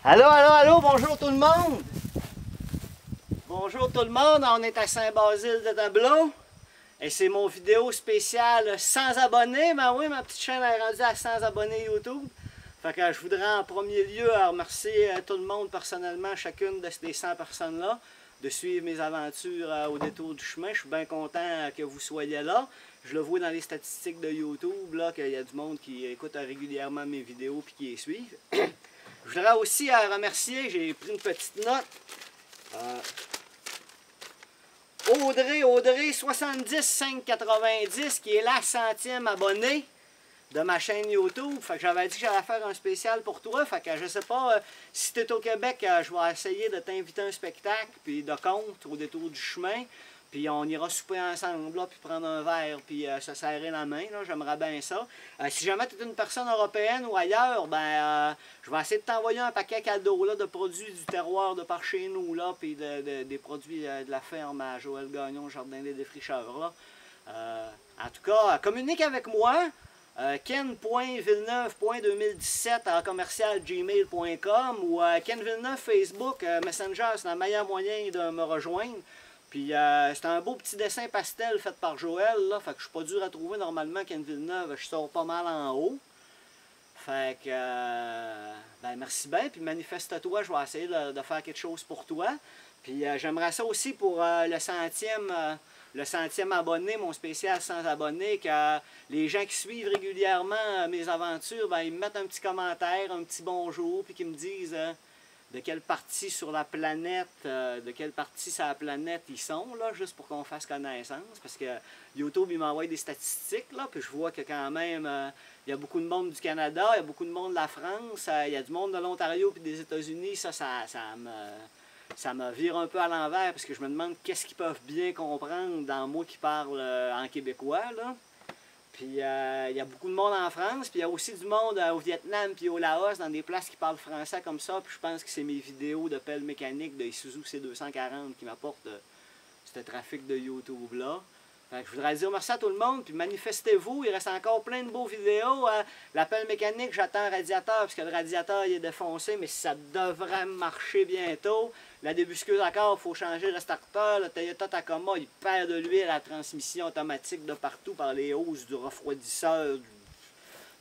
Allô, allô, allô, bonjour tout le monde! Bonjour tout le monde, on est à Saint-Basile de Tableau. Et c'est mon vidéo spéciale 100 abonnés. Ben oui, ma petite chaîne est rendue à 100 abonnés YouTube. Fait que je voudrais en premier lieu remercier tout le monde personnellement, chacune de ces 100 personnes-là, de suivre mes aventures au détour du chemin. Je suis bien content que vous soyez là. Je le vois dans les statistiques de YouTube, là, qu'il y a du monde qui écoute régulièrement mes vidéos et qui les suivent. Je voudrais aussi remercier, j'ai pris une petite note, Audrey 70590 qui est la 100e abonnée de ma chaîne YouTube. Fait que j'avais dit que j'allais faire un spécial pour toi. Fait que je sais pas si tu es au Québec, je vais essayer de t'inviter à un spectacle puis de compte au détour du chemin. Puis on ira souper ensemble, là, puis prendre un verre, puis se serrer la main. J'aimerais bien ça. Si jamais tu es une personne européenne ou ailleurs, ben je vais essayer de t'envoyer un paquet cadeau là, de produits du terroir de par chez nous, là, puis des produits de la ferme à Joël Gagnon, Jardin des Défricheurs. Là. En tout cas, communique avec moi. ken.villeneuve.2017@gmail.com ou Ken Villeneuve Facebook, Messenger, c'est le meilleur moyen de me rejoindre. Puis c'est un beau petit dessin pastel fait par Joël, là, fait que je suis pas dur à trouver normalement Ken Villeneuve, je sors pas mal en haut. Fait que, ben merci bien, puis manifeste-toi, je vais essayer de faire quelque chose pour toi. Puis j'aimerais ça aussi pour le centième abonné, mon spécial 100 abonnés, que les gens qui suivent régulièrement mes aventures, ben, ils me mettent un petit commentaire, un petit bonjour, puis qu'ils me disent de quelle partie sur la planète, de quelle partie sur la planète ils sont, là, juste pour qu'on fasse connaissance. Parce que YouTube, il m'envoie des statistiques, là, puis je vois que quand même, il y a beaucoup de monde du Canada, il y a beaucoup de monde de la France, il y a du monde de l'Ontario et des États-Unis. Ça me vire un peu à l'envers, parce que je me demande qu'est-ce qu'ils peuvent bien comprendre dans moi qui parle en québécois, là. Puis il y a beaucoup de monde en France, puis il y a aussi du monde au Vietnam puis au Laos, dans des places qui parlent français comme ça. Puis je pense que c'est mes vidéos de pelle mécanique de Isuzu C240 qui m'apportent ce trafic de YouTube-là. Fait que je voudrais dire merci à tout le monde, puis manifestez-vous, il reste encore plein de beaux vidéos. La pelle mécanique, j'attends un radiateur, parce que le radiateur il est défoncé, mais ça devrait marcher bientôt. La débusqueuse encore, il faut changer le starter. Le Toyota Tacoma, il perd de l'huile à la transmission automatique de partout par les hausses du refroidisseur, de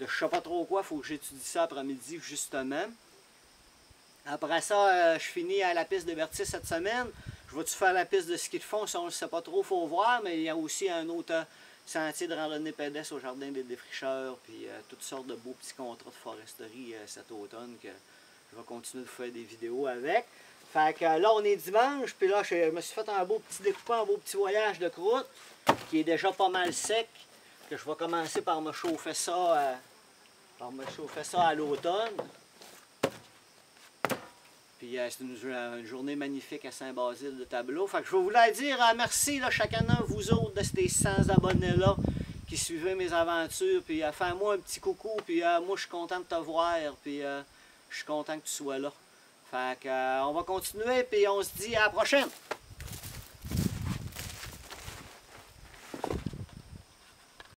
je sais pas trop quoi, il faut que j'étudie ça après-midi justement. Après ça, je finis à la piste de Bertis cette semaine. Je vais-tu faire la piste de ski de fond, si on ne le sait pas trop, il faut voir, mais il y a aussi un autre sentier de randonnée pédestre au Jardin des Défricheurs, puis toutes sortes de beaux petits contrats de foresterie cet automne que je vais continuer de faire des vidéos avec. Fait que là, on est dimanche, puis là, je me suis fait un beau petit découpant, un beau petit voyage de croûte, qui est déjà pas mal sec, que je vais commencer par me chauffer ça, à l'automne. Puis c'est une journée magnifique à Saint-Basile de Tableau. Fait que je vais vous la dire merci là, chacun de vous autres de ces 100 abonnés-là qui suivaient mes aventures. Puis fais-moi un petit coucou. Puis moi, je suis content de te voir. Puis je suis content que tu sois là. Fait que on va continuer. Puis on se dit à la prochaine.